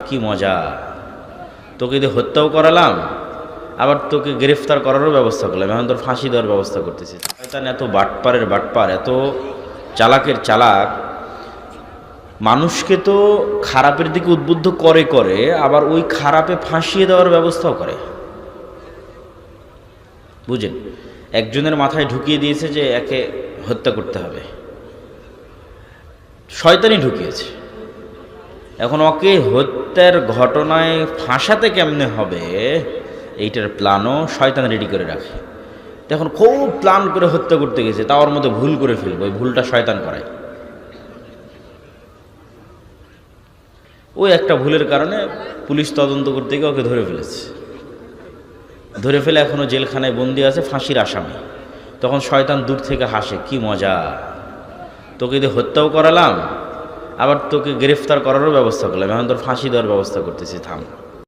কি মজা, তোকে যদি হত্যাও করালাম আবার তোকে গ্রেফতার করারও ব্যবস্থা করলাম, এখন তোর ফাঁসি দেওয়ার ব্যবস্থা করতেছি। শয়তান এত বাটপারের বাটপার, এত চালাকের চালাক, মানুষকে তো খারাপের দিকে উদ্বুদ্ধ করে করে আবার ওই খারাপে ফাঁসিয়ে দেওয়ার ব্যবস্থাও করে। বুঝেন, একজনের মাথায় ঢুকিয়ে দিয়েছে যে একে হত্যা করতে হবে, শয়তানি ঢুকিয়েছে। এখন ওকে হত্যার ঘটনায় ফাঁসাতে কেমনে হবে এইটার প্ল্যানও শয়তান রেডি করে রাখে। এখন খুব প্ল্যান করে হত্যা করতে গেছে, তার মধ্যে ভুল করে ফেলবো, ওই ভুলটা শয়তান করায়। ওই একটা ভুলের কারণে পুলিশ তদন্ত করতে গিয়ে ওকে ধরে ফেলেছে, ধরে ফেলে এখনও জেলখানায় বন্দি আছে, ফাঁসির আসামি। তখন শয়তান দূর থেকে হাসে, কি মজা, তোকে যদি হত্যাও করালাম আবার তোকে গ্রেফতার করারও ব্যবস্থা করলাম, এখন তোর ফাঁসি দেওয়ার ব্যবস্থা করতেছি, থাম।